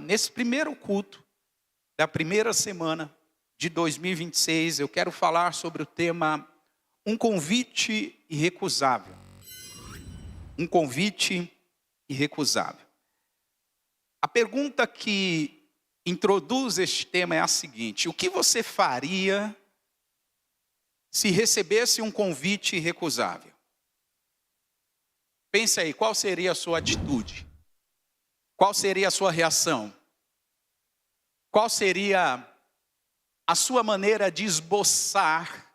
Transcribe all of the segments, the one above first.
Nesse primeiro culto da primeira semana de 2026, eu quero falar sobre o tema um convite irrecusável. Um convite irrecusável. A pergunta que introduz este tema é a seguinte: o que você faria se recebesse um convite irrecusável? Pense aí, qual seria a sua atitude? Qual seria a sua reação? Qual seria a sua maneira de esboçar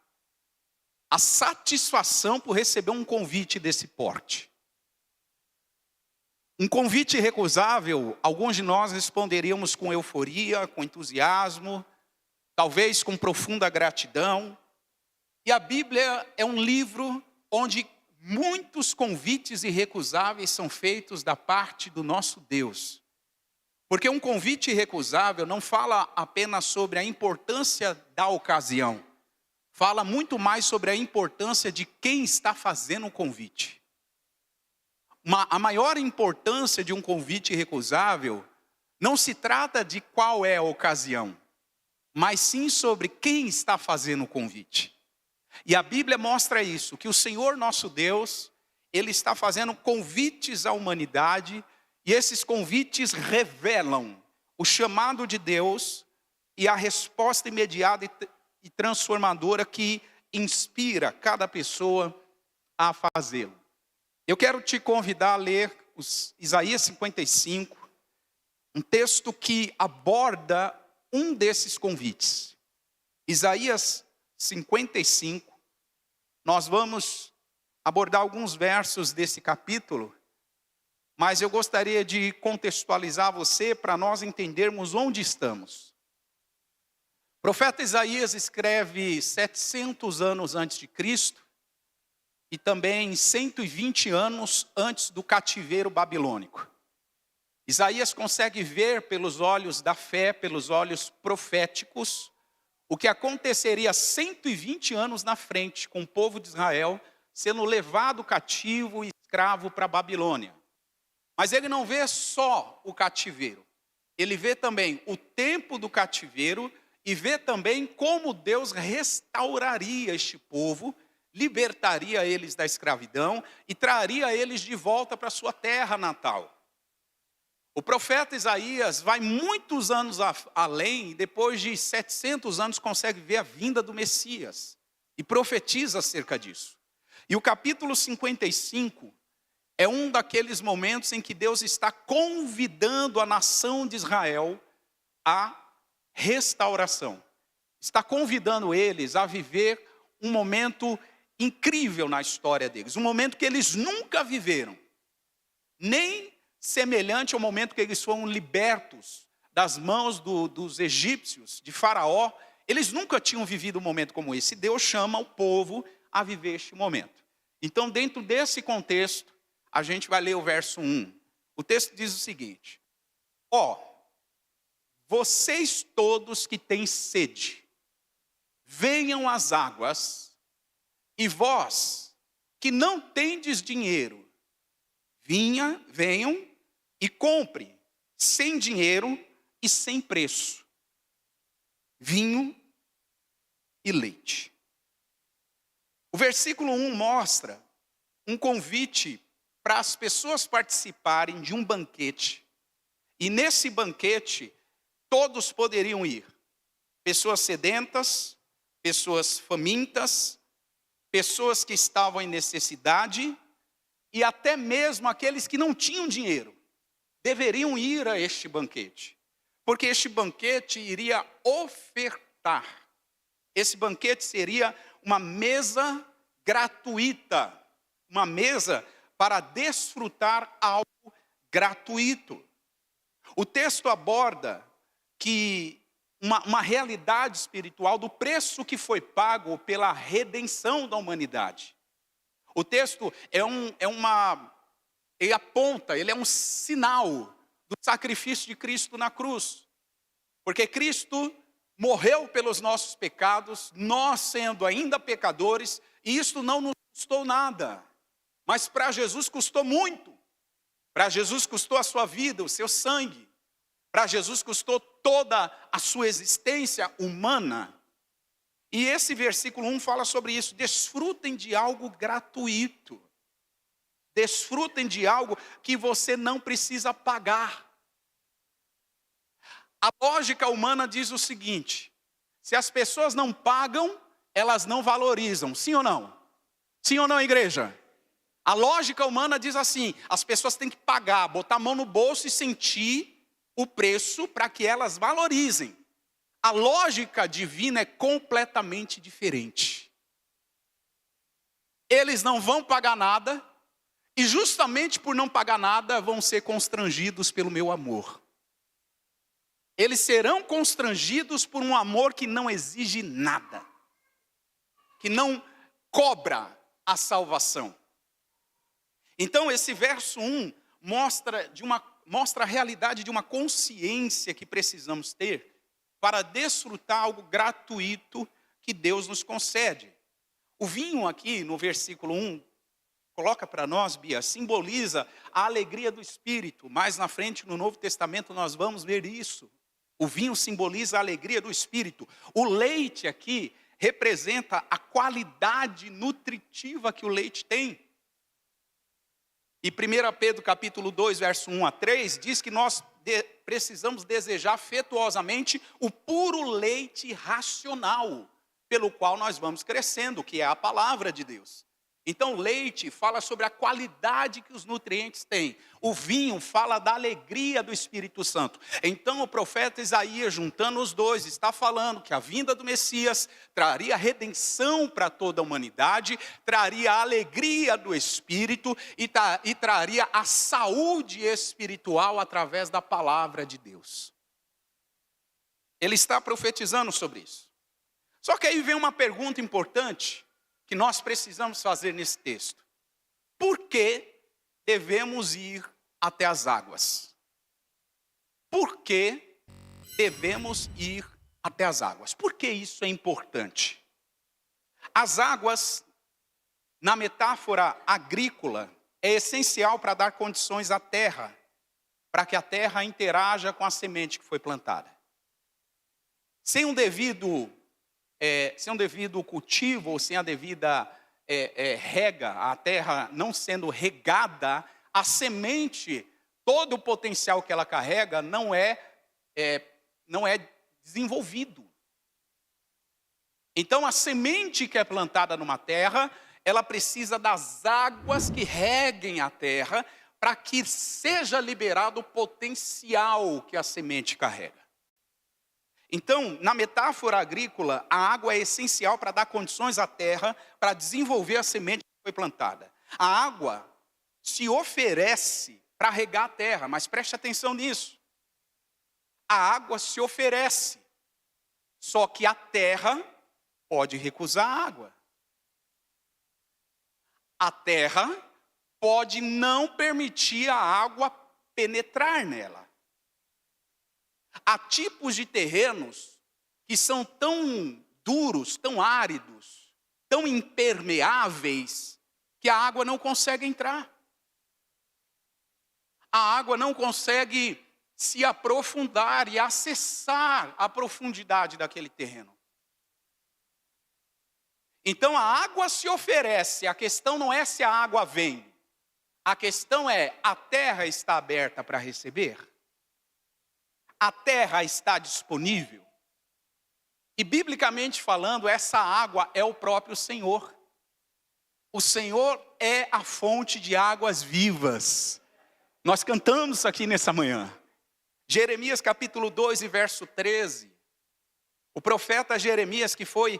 a satisfação por receber um convite desse porte? Um convite irrecusável, alguns de nós responderíamos com euforia, com entusiasmo, talvez com profunda gratidão. E a Bíblia é um livro onde muitos convites irrecusáveis são feitos da parte do nosso Deus. Porque um convite irrecusável não fala apenas sobre a importância da ocasião. Fala muito mais sobre a importância de quem está fazendo o convite. A maior importância de um convite irrecusável não se trata de qual é a ocasião, mas sim sobre quem está fazendo o convite. E a Bíblia mostra isso, que o Senhor nosso Deus, Ele está fazendo convites à humanidade, e esses convites revelam o chamado de Deus e a resposta imediata e transformadora que inspira cada pessoa a fazê-lo. Eu quero te convidar a ler Isaías 55, um texto que aborda um desses convites. Isaías 55, nós vamos abordar alguns versos desse capítulo, mas eu gostaria de contextualizar você para nós entendermos onde estamos. O profeta Isaías escreve 700 anos antes de Cristo e também 120 anos antes do cativeiro babilônico. Isaías consegue ver pelos olhos da fé, pelos olhos proféticos, o que aconteceria 120 anos na frente com o povo de Israel sendo levado cativo e escravo para a Babilônia. Mas ele não vê só o cativeiro, ele vê também o tempo do cativeiro e vê também como Deus restauraria este povo, libertaria eles da escravidão e traria eles de volta para a sua terra natal. O profeta Isaías vai muitos anos além, e depois de 700 anos consegue ver a vinda do Messias e profetiza acerca disso. E o capítulo 55 é um daqueles momentos em que Deus está convidando a nação de Israel à restauração. Está convidando eles a viver um momento incrível na história deles, um momento que eles nunca viveram, nem semelhante ao momento que eles foram libertos das mãos dos egípcios, de Faraó. Eles nunca tinham vivido um momento como esse. Deus chama o povo a viver este momento. Então, dentro desse contexto, a gente vai ler o verso 1. O texto diz o seguinte: vocês todos que têm sede, venham às águas, e vós que não tendes dinheiro, venham e compre, sem dinheiro e sem preço, vinho e leite. O versículo 1 mostra um convite para as pessoas participarem de um banquete. E nesse banquete, todos poderiam ir. Pessoas sedentas, pessoas famintas, pessoas que estavam em necessidade e até mesmo aqueles que não tinham dinheiro deveriam ir a este banquete, porque este banquete iria ofertar. Esse banquete seria uma mesa gratuita, uma mesa para desfrutar algo gratuito. O texto aborda que uma realidade espiritual do preço que foi pago pela redenção da humanidade. O texto ele aponta, ele é um sinal do sacrifício de Cristo na cruz. Porque Cristo morreu pelos nossos pecados, nós sendo ainda pecadores, e isto não nos custou nada. Mas para Jesus custou muito. Para Jesus custou a sua vida, o seu sangue. Para Jesus custou toda a sua existência humana. E esse versículo 1 fala sobre isso. Desfrutem de algo gratuito. Desfrutem de algo que você não precisa pagar. A lógica humana diz o seguinte: se as pessoas não pagam, elas não valorizam. Sim ou não? Sim ou não, igreja? A lógica humana diz assim: as pessoas têm que pagar, botar a mão no bolso e sentir o preço para que elas valorizem. A lógica divina é completamente diferente. Eles não vão pagar nada, e justamente por não pagar nada, vão ser constrangidos pelo meu amor. Eles serão constrangidos por um amor que não exige nada, que não cobra a salvação. Então esse verso 1 mostra a realidade de uma consciência que precisamos ter para desfrutar algo gratuito que Deus nos concede. O vinho aqui no versículo 1, coloca para nós, Bia, simboliza a alegria do Espírito. Mais na frente no Novo Testamento nós vamos ver isso. O vinho simboliza a alegria do Espírito. O leite aqui representa a qualidade nutritiva que o leite tem. E 1 Pedro capítulo 2, verso 1 a 3, diz que nós precisamos desejar afetuosamente o puro leite racional, pelo qual nós vamos crescendo, que é a palavra de Deus. Então o leite fala sobre a qualidade que os nutrientes têm. O vinho fala da alegria do Espírito Santo. Então o profeta Isaías, juntando os dois, está falando que a vinda do Messias traria redenção para toda a humanidade, traria a alegria do Espírito e traria a saúde espiritual através da palavra de Deus. Ele está profetizando sobre isso. Só que aí vem uma pergunta importante que nós precisamos fazer nesse texto. Por que devemos ir até as águas? Por que devemos ir até as águas? Por que isso é importante? As águas, na metáfora agrícola, é essencial para dar condições à terra, para que a terra interaja com a semente que foi plantada. Sem um devido cultivo, ou sem a devida rega, a terra não sendo regada, a semente, todo o potencial que ela carrega não é desenvolvido. Então a semente que é plantada numa terra, ela precisa das águas que reguem a terra, para que seja liberado o potencial que a semente carrega. Então, na metáfora agrícola, a água é essencial para dar condições à terra para desenvolver a semente que foi plantada. A água se oferece para regar a terra, mas preste atenção nisso. A água se oferece, só que a terra pode recusar a água. A terra pode não permitir a água penetrar nela. Há tipos de terrenos que são tão duros, tão áridos, tão impermeáveis, que a água não consegue entrar. A água não consegue se aprofundar e acessar a profundidade daquele terreno. Então a água se oferece, a questão não é se a água vem. A questão é, a terra está aberta para receber? A terra está disponível? E biblicamente falando, essa água é o próprio Senhor. O Senhor é a fonte de águas vivas. Nós cantamos aqui nessa manhã. Jeremias capítulo 2 e verso 13. O profeta Jeremias, que foi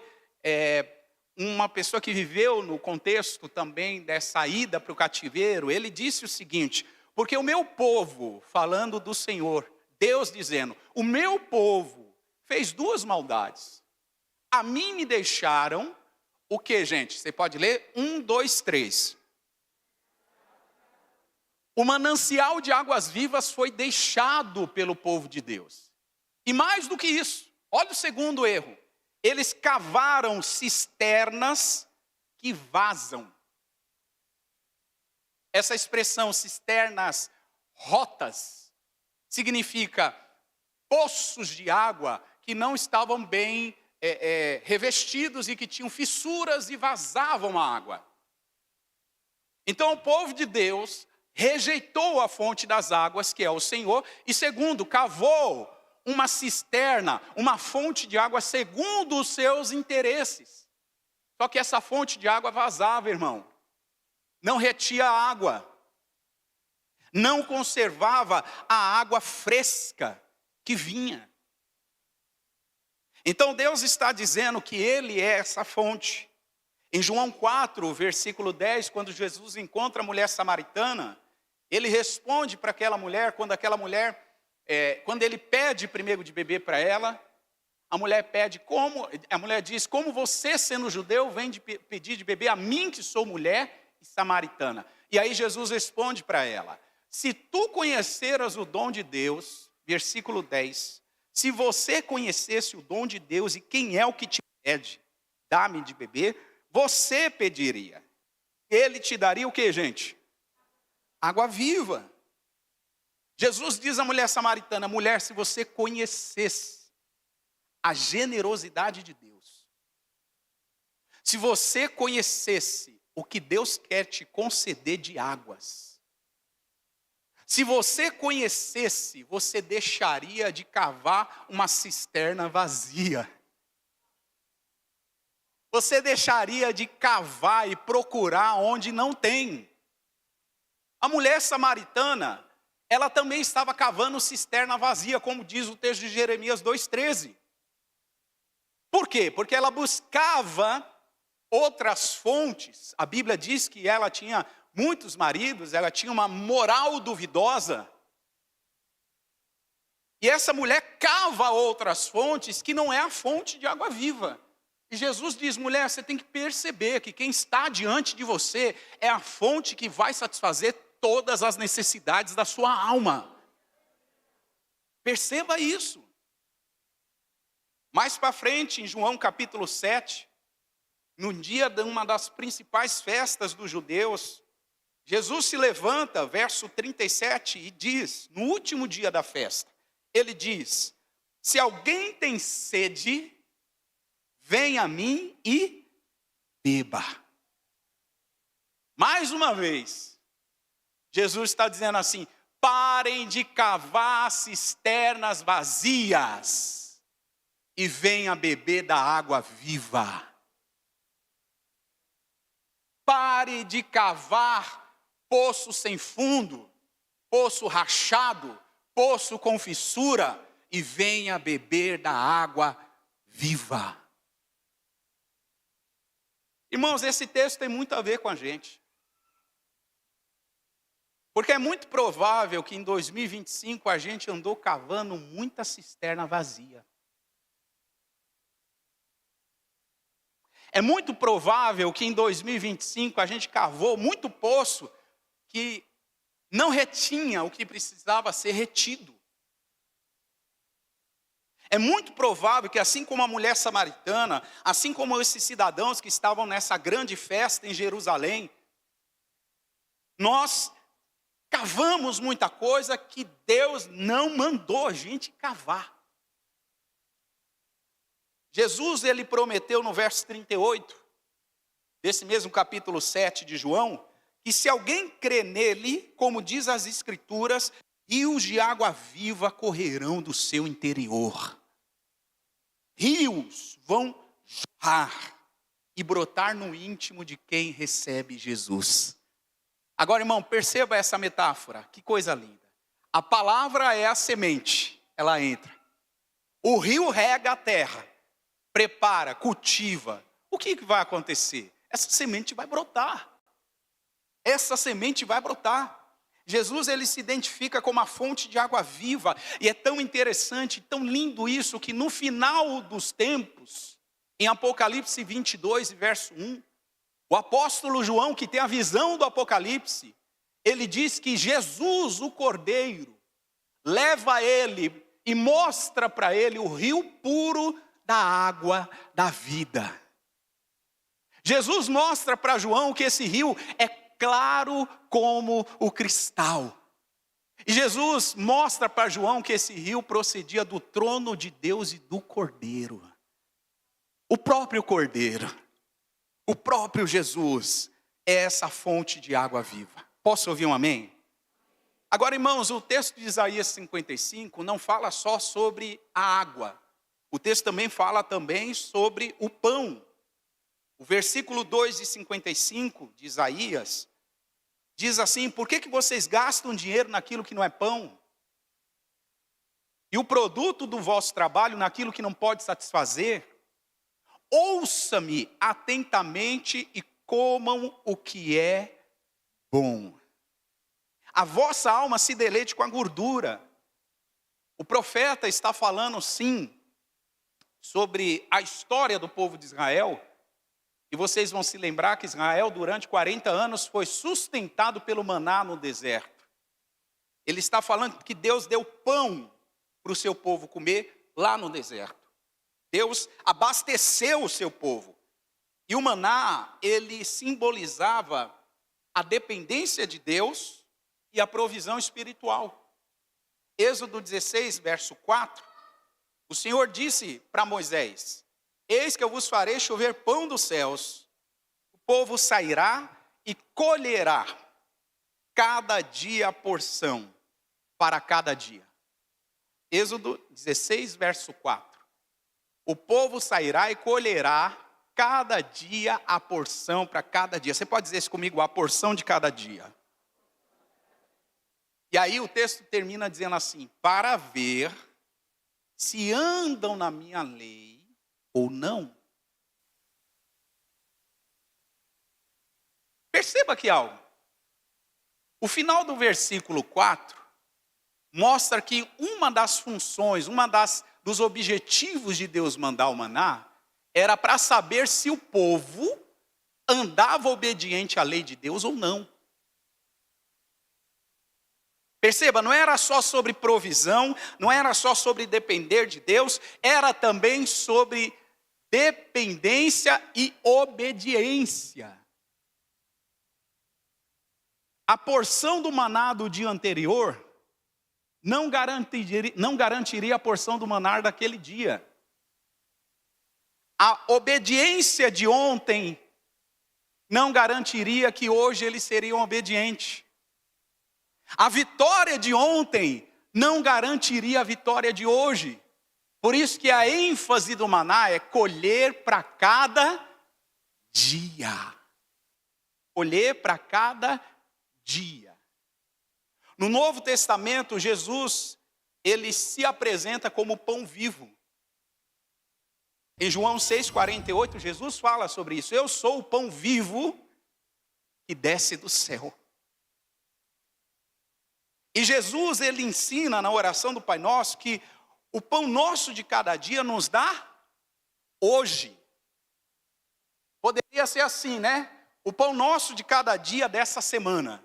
uma pessoa que viveu no contexto também dessa ida para o cativeiro, ele disse o seguinte: porque o meu povo, falando do Senhor, Deus dizendo, o meu povo fez duas maldades. A mim me deixaram, o que, gente? Você pode ler? 1, 2, 3. O manancial de águas vivas foi deixado pelo povo de Deus. E mais do que isso, olha o segundo erro. Eles cavaram cisternas que vazam. Essa expressão, cisternas rotas, significa poços de água que não estavam bem revestidos e que tinham fissuras e vazavam a água. Então o povo de Deus rejeitou a fonte das águas, que é o Senhor, e segundo, cavou uma cisterna, uma fonte de água segundo os seus interesses. Só que essa fonte de água vazava, irmão. Não retia água. Não conservava a água fresca que vinha. Então Deus está dizendo que Ele é essa fonte. Em João 4, versículo 10, quando Jesus encontra a mulher samaritana, Ele responde para aquela mulher, quando Ele pede primeiro de beber para ela, a mulher diz, como você sendo judeu vem pedir de beber a mim que sou mulher e samaritana. E aí Jesus responde para ela, se tu conheceras o dom de Deus, versículo 10, se você conhecesse o dom de Deus e quem é o que te pede, dá-me de beber, você pediria. Ele te daria o que, gente? Água viva. Jesus diz à mulher samaritana, mulher, se você conhecesse a generosidade de Deus, se você conhecesse o que Deus quer te conceder de águas, se você conhecesse, você deixaria de cavar uma cisterna vazia. Você deixaria de cavar e procurar onde não tem. A mulher samaritana, ela também estava cavando cisterna vazia, como diz o texto de Jeremias 2,13. Por quê? Porque ela buscava outras fontes. A Bíblia diz que ela tinha muitos maridos, ela tinha uma moral duvidosa. E essa mulher cava outras fontes que não é a fonte de água viva. E Jesus diz, mulher, você tem que perceber que quem está diante de você é a fonte que vai satisfazer todas as necessidades da sua alma. Perceba isso. Mais para frente, em João capítulo 7, no dia de uma das principais festas dos judeus, Jesus se levanta, verso 37, e diz, no último dia da festa, ele diz, se alguém tem sede, venha a mim e beba. Mais uma vez, Jesus está dizendo assim, parem de cavar cisternas vazias e venha beber da água viva. Pare de cavar poço sem fundo, poço rachado, poço com fissura e venha beber da água viva. Irmãos, esse texto tem muito a ver com a gente. Porque é muito provável que em 2025 a gente andou cavando muita cisterna vazia. É muito provável que em 2025 a gente cavou muito poço que não retinha o que precisava ser retido. É muito provável que assim como a mulher samaritana, assim como esses cidadãos que estavam nessa grande festa em Jerusalém, nós cavamos muita coisa que Deus não mandou a gente cavar. Jesus, ele prometeu no verso 38, desse mesmo capítulo 7 de João, que se alguém crê nele, como diz as Escrituras, rios de água viva correrão do seu interior. Rios vão jorrar e brotar no íntimo de quem recebe Jesus. Agora, irmão, perceba essa metáfora, que coisa linda. A palavra é a semente, ela entra. O rio rega a terra, prepara, cultiva. O que vai acontecer? Essa semente vai brotar. Essa semente vai brotar. Jesus, ele se identifica como a fonte de água viva. E é tão interessante, tão lindo isso, que no final dos tempos, em Apocalipse 22, verso 1, o apóstolo João, que tem a visão do Apocalipse, ele diz que Jesus, o Cordeiro, leva ele e mostra para ele o rio puro da água da vida. Jesus mostra para João que esse rio é claro como o cristal. E Jesus mostra para João que esse rio procedia do trono de Deus e do Cordeiro. O próprio Cordeiro, o próprio Jesus é essa fonte de água viva. Posso ouvir um amém? Agora, irmãos, o texto de Isaías 55 não fala só sobre a água. O texto também fala sobre o pão. O versículo 2 de 55 de Isaías diz assim: por que vocês gastam dinheiro naquilo que não é pão? E o produto do vosso trabalho naquilo que não pode satisfazer? Ouça-me atentamente e comam o que é bom. A vossa alma se deleite com a gordura. O profeta está falando sim sobre a história do povo de Israel. E vocês vão se lembrar que Israel durante 40 anos foi sustentado pelo maná no deserto. Ele está falando que Deus deu pão para o seu povo comer lá no deserto. Deus abasteceu o seu povo. E o maná, ele simbolizava a dependência de Deus e a provisão espiritual. Êxodo 16, verso 4, o Senhor disse para Moisés: eis que eu vos farei chover pão dos céus, o povo sairá e colherá cada dia a porção para cada dia. Êxodo 16, verso 4. O povo sairá e colherá cada dia a porção para cada dia. Você pode dizer isso comigo? A porção de cada dia. E aí o texto termina dizendo assim: para ver se andam na minha lei ou não. Perceba aqui algo. O final do versículo 4 mostra que uma das funções, dos objetivos de Deus mandar o maná, era para saber se o povo andava obediente à lei de Deus ou não. Perceba, não era só sobre provisão, não era só sobre depender de Deus, era também sobre dependência e obediência. A porção do maná do dia anterior não garantiria a porção do maná daquele dia. A obediência de ontem não garantiria que hoje eles seriam obedientes. A vitória de ontem não garantiria a vitória de hoje. Por isso que a ênfase do maná é colher para cada dia. Colher para cada dia. No Novo Testamento, Jesus, ele se apresenta como pão vivo. Em João 6,48, Jesus fala sobre isso. Eu sou o pão vivo que desce do céu. E Jesus, ele ensina na oração do Pai Nosso que o pão nosso de cada dia nos dá hoje. Poderia ser assim, né? O pão nosso de cada dia dessa semana.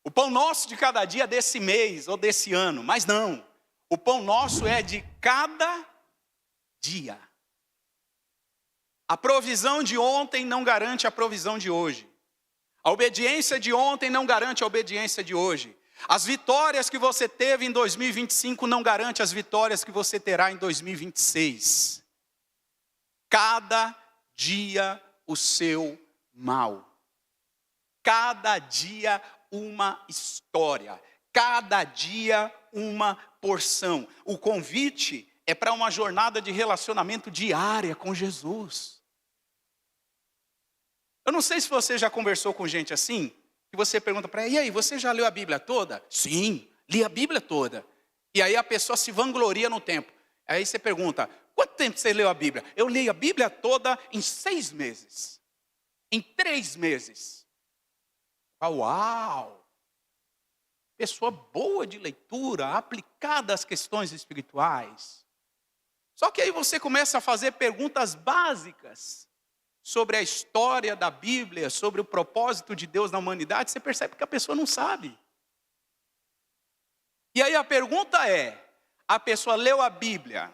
O pão nosso de cada dia desse mês ou desse ano. Mas não. O pão nosso é de cada dia. A provisão de ontem não garante a provisão de hoje. A obediência de ontem não garante a obediência de hoje. As vitórias que você teve em 2025 não garante as vitórias que você terá em 2026. Cada dia o seu mal. Cada dia uma história. Cada dia uma porção. O convite é para uma jornada de relacionamento diária com Jesus. Eu não sei se você já conversou com gente assim, que você pergunta para ela: e aí, você já leu a Bíblia toda? Sim, li a Bíblia toda. E aí a pessoa se vangloria no tempo. Aí você pergunta: quanto tempo você leu a Bíblia? Eu li a Bíblia toda em 6 meses. Em 3 meses. Uau! Pessoa boa de leitura, aplicada às questões espirituais. Só que aí você começa a fazer perguntas básicas sobre a história da Bíblia, sobre o propósito de Deus na humanidade, você percebe que a pessoa não sabe. E aí a pergunta é: a pessoa leu a Bíblia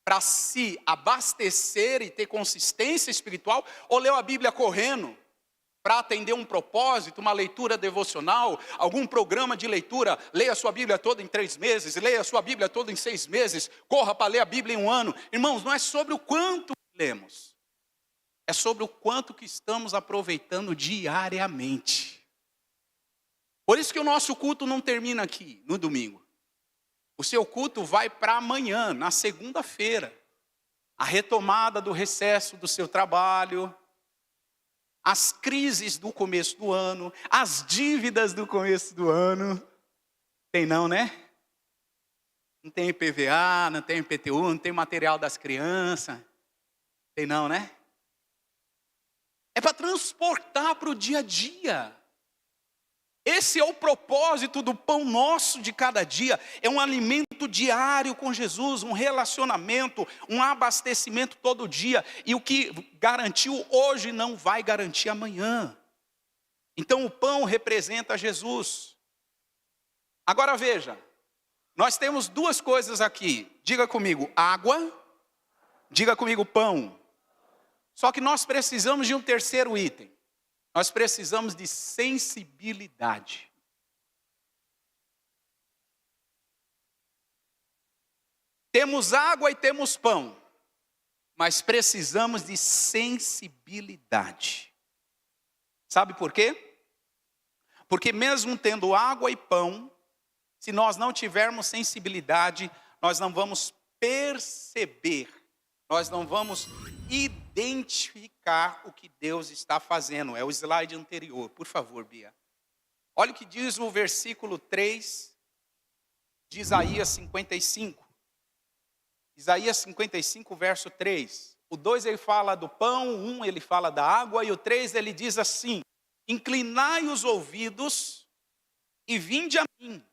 para se abastecer e ter consistência espiritual, ou leu a Bíblia correndo? para atender um propósito, uma leitura devocional, algum programa de leitura. Leia a sua Bíblia toda em 3 meses, leia a sua Bíblia toda em 6 meses, corra para ler a Bíblia em 1 ano. Irmãos, não é sobre o quanto lemos, é sobre o quanto que estamos aproveitando diariamente. Por isso que o nosso culto não termina aqui, no domingo. O seu culto vai para amanhã, na segunda-feira. A retomada do recesso do seu trabalho, as crises do começo do ano, as dívidas do começo do ano. Tem não, né? Não tem IPVA, não tem IPTU, não tem material das crianças. Tem não, né? É para transportar para o dia a dia. Esse é o propósito do pão nosso de cada dia. É um alimento diário com Jesus, um relacionamento, um abastecimento todo dia. E o que garantiu hoje não vai garantir amanhã. Então o pão representa Jesus. Agora veja, nós temos 2 coisas aqui. Diga comigo, água. Diga comigo, pão. Só que nós precisamos de um terceiro item. Nós precisamos de sensibilidade. Temos água e temos pão, mas precisamos de sensibilidade. Sabe por quê? Porque mesmo tendo água e pão, se nós não tivermos sensibilidade, nós não vamos perceber, nós não vamos identificar o que Deus está fazendo. É o slide anterior, por favor, Bia. Olha o que diz o versículo 3 de Isaías 55. Isaías 55, verso 3. O 2 ele fala do pão, o 1 ele fala da água, e o 3 ele diz assim: inclinai os ouvidos e vinde a mim.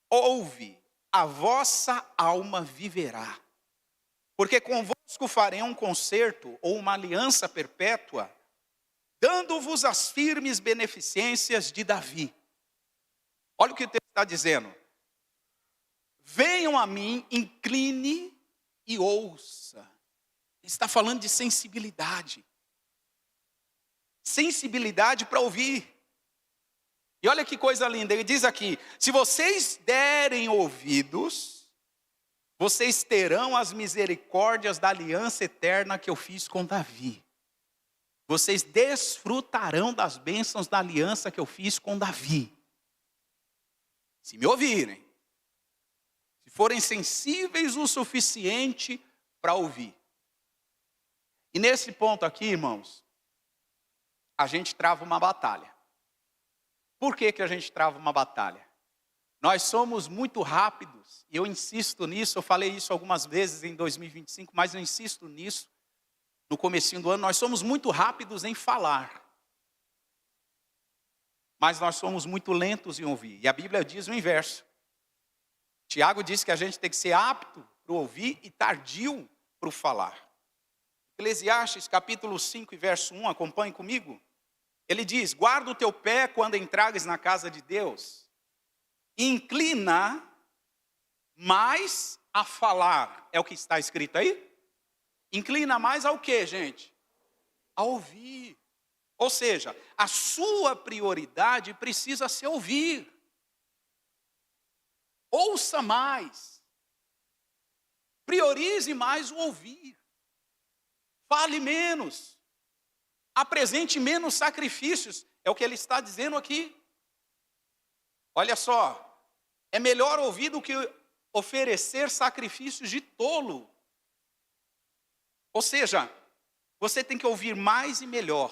Ouve, a vossa alma viverá. Porque convosco farei um concerto ou uma aliança perpétua, dando-vos as firmes beneficências de Davi. Olha o que o texto está dizendo. Venham a mim, incline e ouça. Ele está falando de sensibilidade. Sensibilidade para ouvir. E olha que coisa linda, ele diz aqui: se vocês derem ouvidos, vocês terão as misericórdias da aliança eterna que eu fiz com Davi. Vocês desfrutarão das bênçãos da aliança que eu fiz com Davi. Se me ouvirem. Se forem sensíveis o suficiente para ouvir. E nesse ponto aqui, irmãos, a gente trava uma batalha. Por que a gente trava uma batalha? Nós somos muito rápidos, e eu insisto nisso, eu falei isso algumas vezes em 2025, mas eu insisto nisso no comecinho do ano. Nós somos muito rápidos em falar, mas nós somos muito lentos em ouvir. E a Bíblia diz o inverso. Tiago diz que a gente tem que ser apto para ouvir e tardio para o falar. Eclesiastes capítulo 5 e verso 1, acompanhe comigo. Ele diz: guarda o teu pé quando entrares na casa de Deus. Inclina mais a falar. É o que está escrito aí? Inclina mais ao quê, gente? A ouvir. Ou seja, a sua prioridade precisa ser ouvir. Ouça mais. Priorize mais o ouvir. Fale menos. Apresente menos sacrifícios. É o que ele está dizendo aqui. Olha só. É melhor ouvir do que oferecer sacrifícios de tolo. Ou seja, você tem que ouvir mais e melhor.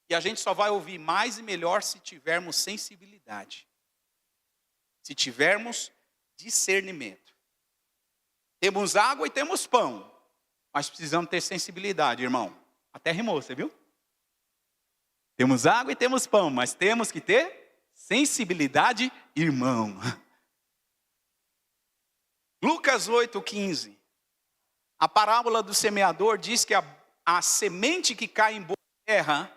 E a gente só vai ouvir mais e melhor se tivermos sensibilidade. Se tivermos discernimento. Temos água e temos pão. Mas precisamos ter sensibilidade, irmão. Até rimou, você viu? Temos água e temos pão, mas temos que ter sensibilidade, irmão. Lucas 8,15. A parábola do semeador diz que a semente que cai em boa terra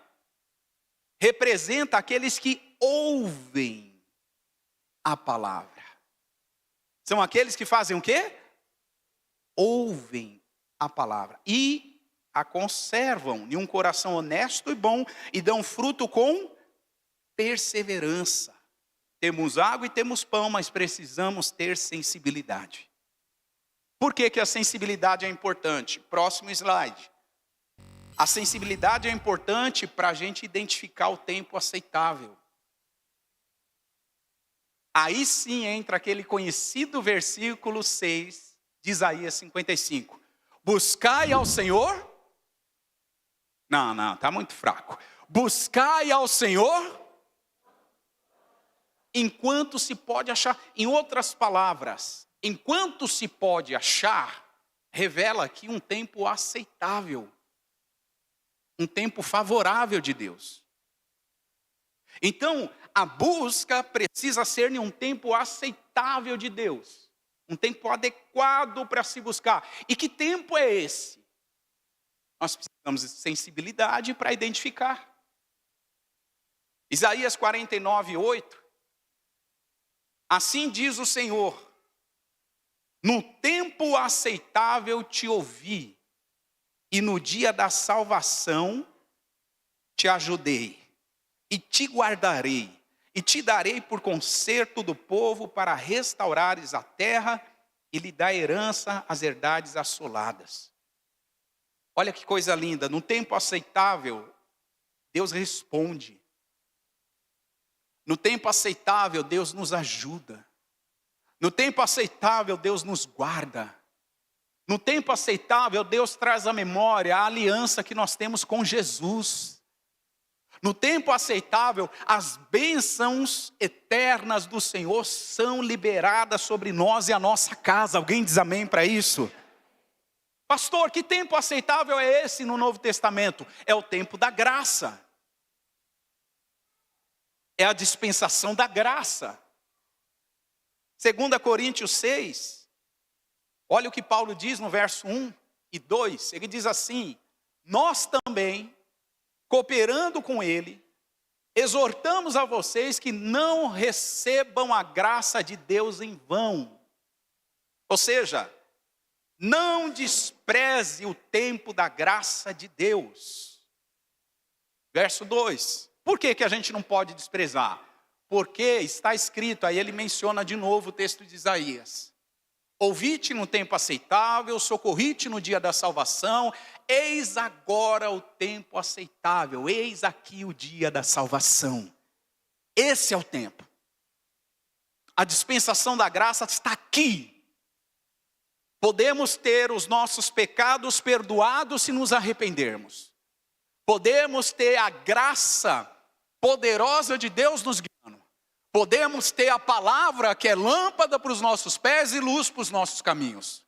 representa aqueles que ouvem a palavra. São aqueles que fazem o quê? Ouvem a palavra. E a conservam em um coração honesto e bom e dão fruto com perseverança. Temos água e temos pão, mas precisamos ter sensibilidade. Por que que a sensibilidade é importante? Próximo slide. A sensibilidade é importante para a gente identificar o tempo aceitável. Aí sim entra aquele conhecido versículo 6 de Isaías 55. Buscai ao Senhor. Não, está muito fraco. Buscai ao Senhor enquanto se pode achar. Em outras palavras, enquanto se pode achar, revela aqui um tempo aceitável. Um tempo favorável de Deus. Então, a busca precisa ser em um tempo aceitável de Deus. Um tempo adequado para se buscar. E que tempo é esse? Nós precisamos de sensibilidade para identificar. Isaías 49, 8. Assim diz o Senhor: no tempo aceitável te ouvi, e no dia da salvação te ajudei, e te guardarei, e te darei por conserto do povo para restaurares a terra e lhe dar herança às herdades assoladas. Olha que coisa linda, no tempo aceitável, Deus responde. No tempo aceitável, Deus nos ajuda. No tempo aceitável, Deus nos guarda. No tempo aceitável, Deus traz à memória a aliança que nós temos com Jesus. No tempo aceitável, as bênçãos eternas do Senhor são liberadas sobre nós e a nossa casa. Alguém diz amém para isso? Pastor, que tempo aceitável é esse no Novo Testamento? É o tempo da graça. É a dispensação da graça. 2 Coríntios 6, olha o que Paulo diz no verso 1 e 2. Ele diz assim: nós também, cooperando com ele, exortamos a vocês que não recebam a graça de Deus em vão. Ou seja, não despreze o tempo da graça de Deus. Verso 2. Por que que a gente não pode desprezar? Porque está escrito, aí ele menciona de novo o texto de Isaías: ouvi-te no tempo aceitável, socorri-te no dia da salvação, eis agora o tempo aceitável, eis aqui o dia da salvação. Esse é o tempo. A dispensação da graça está aqui. Podemos ter os nossos pecados perdoados se nos arrependermos. Podemos ter a graça poderosa de Deus nos guiando. Podemos ter a palavra que é lâmpada para os nossos pés e luz para os nossos caminhos.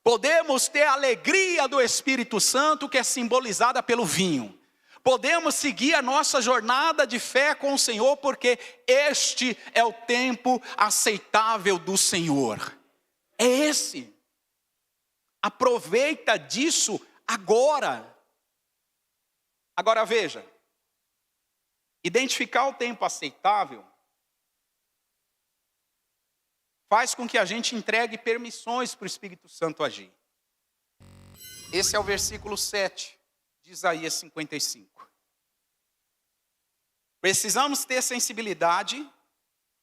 Podemos ter a alegria do Espírito Santo que é simbolizada pelo vinho. Podemos seguir a nossa jornada de fé com o Senhor porque este é o tempo aceitável do Senhor. É esse. Aproveita disso agora. Agora veja. Identificar o tempo aceitável faz com que a gente entregue permissões para o Espírito Santo agir. Esse é o versículo 7 de Isaías 55. Precisamos ter sensibilidade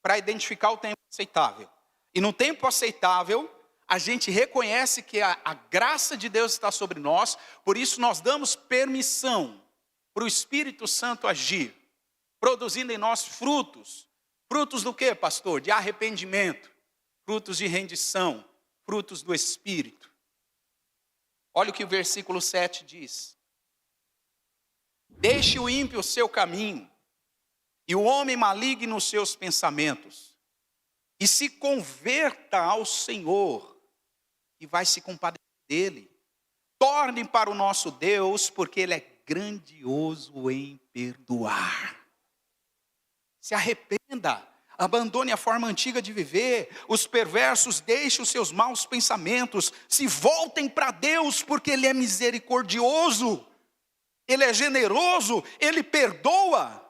para identificar o tempo aceitável. E no tempo aceitável, a gente reconhece que a graça de Deus está sobre nós, por isso nós damos permissão para o Espírito Santo agir, produzindo em nós frutos. Frutos do quê, pastor? De arrependimento. Frutos de rendição, frutos do Espírito. Olha o que o versículo 7 diz. Deixe o ímpio o seu caminho, e o homem maligno os seus pensamentos, e se converta ao Senhor, e vai se compadecer dele. Torne para o nosso Deus, porque ele é grandioso em perdoar. Se arrependa. Abandone a forma antiga de viver. Os perversos deixem os seus maus pensamentos. Se voltem para Deus, porque Ele é misericordioso. Ele é generoso. Ele perdoa.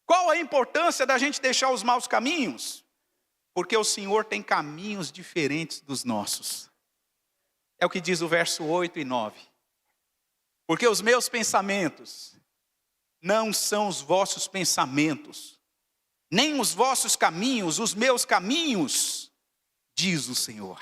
Qual a importância da gente deixar os maus caminhos? Porque o Senhor tem caminhos diferentes dos nossos. É o que diz o verso 8 e 9. Porque os meus pensamentos não são os vossos pensamentos, nem os vossos caminhos, os meus caminhos, diz o Senhor.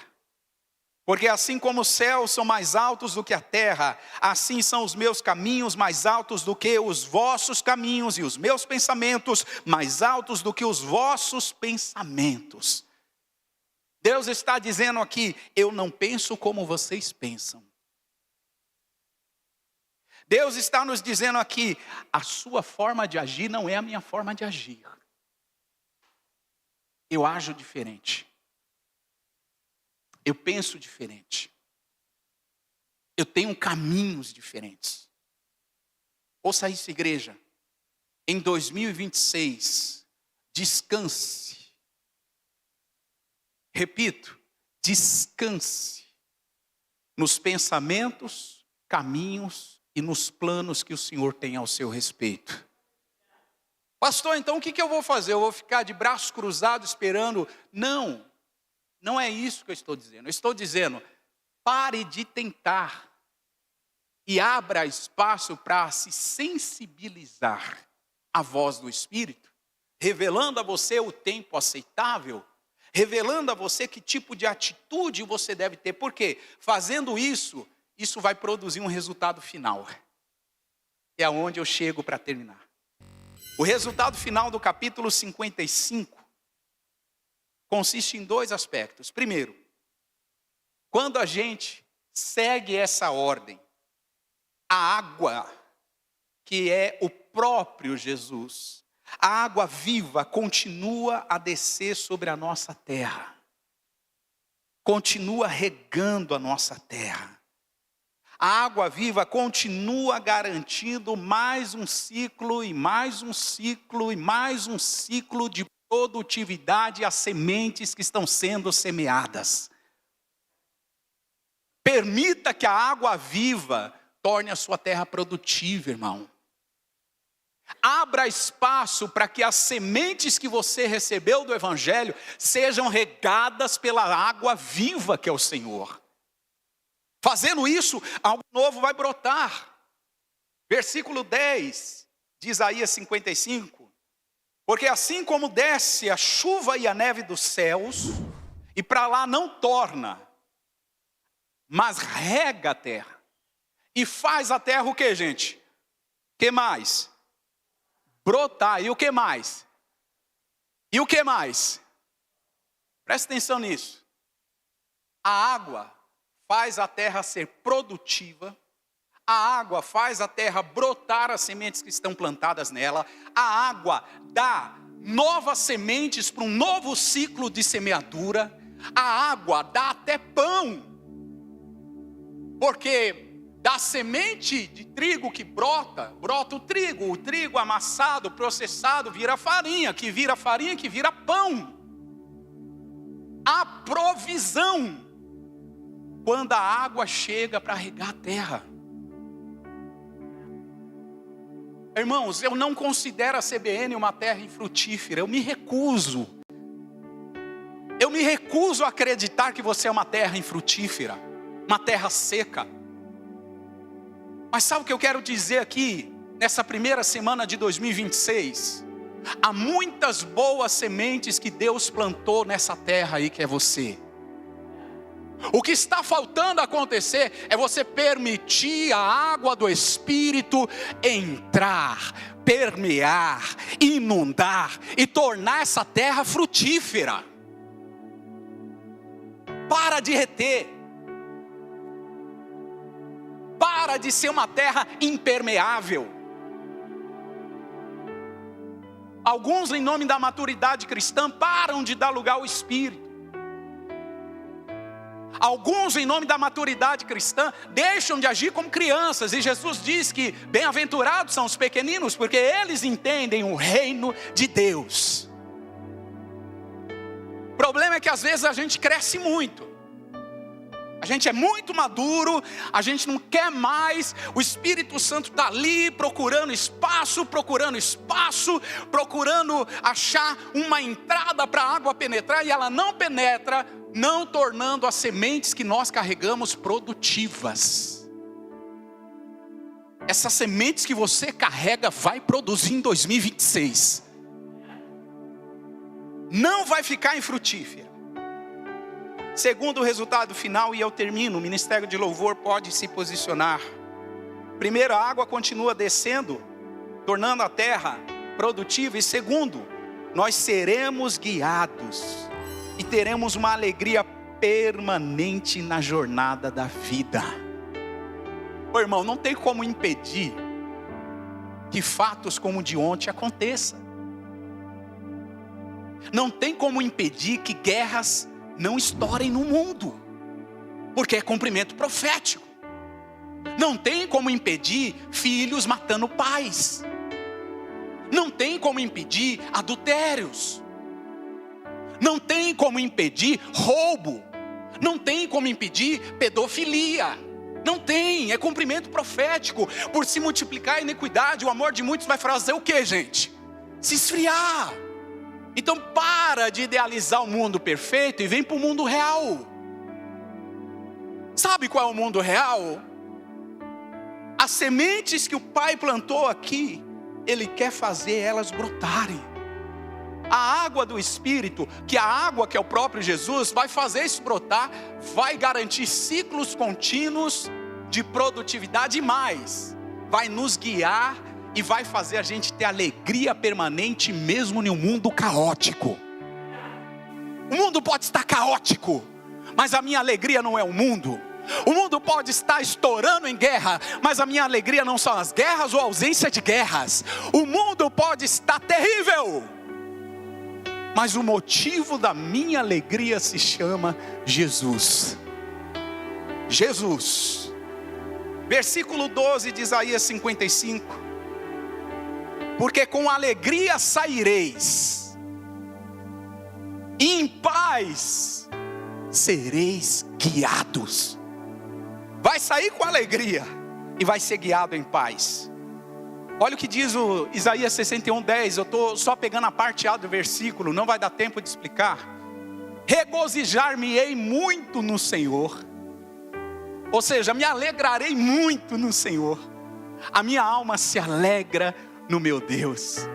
Porque assim como os céus são mais altos do que a terra, assim são os meus caminhos mais altos do que os vossos caminhos, e os meus pensamentos mais altos do que os vossos pensamentos. Deus está dizendo aqui, eu não penso como vocês pensam. Deus está nos dizendo aqui, a sua forma de agir não é a minha forma de agir. Eu ajo diferente. Eu penso diferente. Eu tenho caminhos diferentes. Ouça isso, igreja. Em 2026, descanse. Repito, descanse nos pensamentos, caminhos e nos planos que o Senhor tem ao seu respeito. Pastor, então o que eu vou fazer? Eu vou ficar de braços cruzados esperando? Não é isso que eu estou dizendo. Eu estou dizendo, pare de tentar e abra espaço para se sensibilizar à voz do Espírito, revelando a você o tempo aceitável, revelando a você que tipo de atitude você deve ter. Por quê? Fazendo isso vai produzir um resultado final. É aonde eu chego para terminar. O resultado final do capítulo 55 consiste em 2 aspectos. Primeiro, quando a gente segue essa ordem, a água, que é o próprio Jesus, a água viva continua a descer sobre a nossa terra. Continua regando a nossa terra. A água viva continua garantindo mais um ciclo e mais um ciclo e mais um ciclo de produtividade às sementes que estão sendo semeadas. Permita que a água viva torne a sua terra produtiva, irmão. Abra espaço para que as sementes que você recebeu do Evangelho sejam regadas pela água viva que é o Senhor. Fazendo isso, algo novo vai brotar. Versículo 10 de Isaías 55. Porque assim como desce a chuva e a neve dos céus, e para lá não torna, mas rega a terra, e faz a terra o que, gente? O que mais? Brotar. E o que mais? E o que mais? Presta atenção nisso. A água faz a terra ser produtiva, a água faz a terra brotar as sementes que estão plantadas nela, a água dá novas sementes para um novo ciclo de semeadura, a água dá até pão, porque da semente de trigo que brota o trigo amassado, processado, vira farinha, que vira pão. Há provisão quando a água chega para regar a terra. Irmãos, eu não considero a CBN uma terra infrutífera, eu me recuso a acreditar que você é uma terra infrutífera, uma terra seca. Mas sabe o que eu quero dizer aqui, nessa primeira semana de 2026? Há muitas boas sementes que Deus plantou nessa terra aí que é você. O que está faltando acontecer é você permitir a água do Espírito entrar, permear, inundar e tornar essa terra frutífera. Para de reter. Para de ser uma terra impermeável. Alguns, em nome da maturidade cristã, param de dar lugar ao Espírito. Alguns, em nome da maturidade cristã, deixam de agir como crianças. E Jesus diz que bem-aventurados são os pequeninos, porque eles entendem o reino de Deus. O problema é que às vezes a gente cresce muito. A gente é muito maduro, a gente não quer mais. O Espírito Santo está ali procurando espaço, procurando achar uma entrada para a água penetrar, e ela não penetra, não tornando as sementes que nós carregamos produtivas. essas sementes que você carrega vai produzir em 2026. Não vai ficar infrutífera. Segundo o resultado final, e eu termino, o Ministério de Louvor pode se posicionar. Primeiro, a água continua descendo, tornando a terra produtiva. E segundo, nós seremos guiados e teremos uma alegria permanente na jornada da vida. Ô irmão, não tem como impedir que fatos como o de ontem aconteçam. Não tem como impedir que guerras não estourem no mundo, porque é cumprimento profético. Não tem como impedir filhos matando pais. Não tem como impedir adultérios. Não tem como impedir roubo. Não tem como impedir pedofilia. Não tem, é cumprimento profético. Por se multiplicar a iniquidade, o amor de muitos vai fazer o que, gente? Se esfriar. Então para de idealizar o mundo perfeito e vem para o mundo real. Sabe qual é o mundo real? As sementes que o Pai plantou aqui, Ele quer fazer elas brotarem. A água do Espírito, que a água que é o próprio Jesus, vai fazer isso brotar, vai garantir ciclos contínuos de produtividade e mais, vai nos guiar e vai fazer a gente ter alegria permanente mesmo em um mundo caótico. O mundo pode estar caótico, mas a minha alegria não é o mundo. O mundo pode estar estourando em guerra, mas a minha alegria não são as guerras ou a ausência de guerras. O mundo pode estar terrível, mas o motivo da minha alegria se chama Jesus. Jesus. Versículo 12 de Isaías 55. Porque com alegria saireis, e em paz sereis guiados. Vai sair com alegria e vai ser guiado em paz. Olha o que diz o Isaías 61:10. Eu estou só pegando a parte A do versículo, não vai dar tempo de explicar. Regozijar-me-ei muito no Senhor. Ou seja, me alegrarei muito no Senhor. A minha alma se alegra no meu Deus,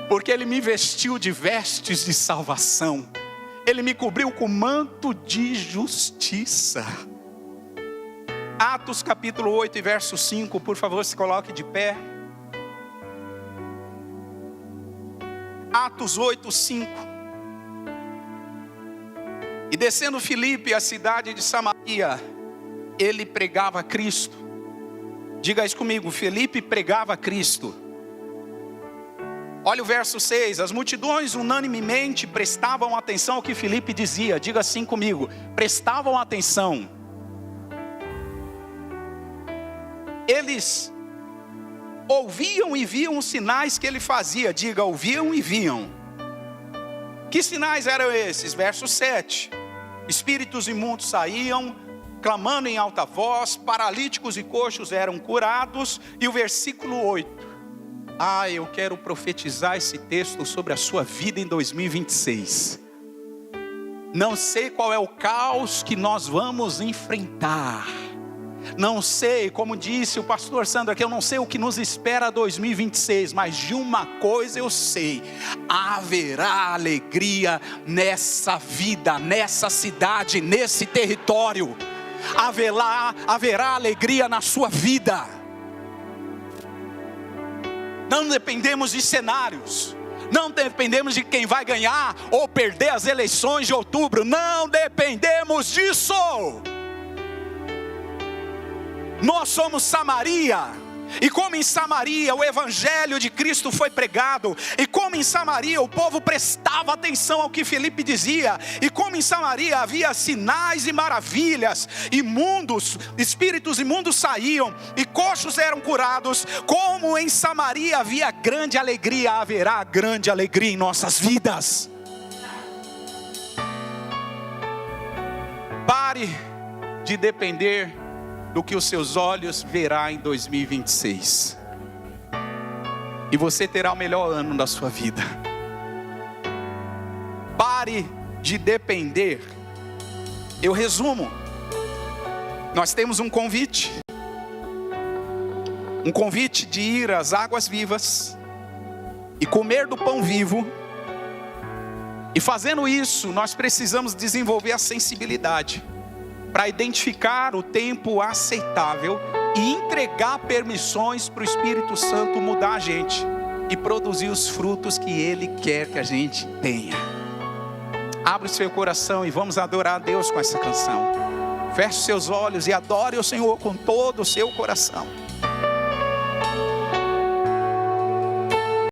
porque Ele me vestiu de vestes de salvação. Ele me cobriu com manto de justiça. Atos capítulo 8 e verso 5, por favor, se coloque de pé. Atos 8, 5. E descendo Filipe à cidade de Samaria, ele pregava Cristo. Diga isso comigo, Filipe pregava Cristo. Olha o verso 6, as multidões unanimemente prestavam atenção ao que Filipe dizia. Diga assim comigo, prestavam atenção. Eles ouviam e viam os sinais que ele fazia. Diga, ouviam e viam. Que sinais eram esses? Verso 7. Espíritos imundos saíam, clamando em alta voz, paralíticos e coxos eram curados. E o versículo 8. Eu quero profetizar esse texto sobre a sua vida em 2026. Não sei qual é o caos que nós vamos enfrentar. Não sei, como disse o pastor Sandro aqui, eu não sei o que nos espera 2026, mas de uma coisa eu sei: haverá alegria nessa vida, nessa cidade, nesse território. Haverá alegria na sua vida. Não dependemos de cenários, não dependemos de quem vai ganhar ou perder as eleições de outubro, não dependemos disso. Nós somos Samaria, e como em Samaria o evangelho de Cristo foi pregado, e como em Samaria o povo prestava atenção ao que Filipe dizia, e como em Samaria havia sinais e maravilhas, espíritos imundos saíam, e coxos eram curados, como em Samaria havia grande alegria, haverá grande alegria em nossas vidas. Pare de depender do que os seus olhos verá em 2026. E você terá o melhor ano da sua vida. Pare de depender. Eu resumo. Nós temos um convite. um convite de ir às águas vivas e comer do pão vivo. E fazendo isso, nós precisamos desenvolver a sensibilidade para identificar o tempo aceitável e entregar permissões para o Espírito Santo mudar a gente e produzir os frutos que Ele quer que a gente tenha. Abre o seu coração e vamos adorar a Deus com essa canção. Feche seus olhos e adore o Senhor com todo o seu coração.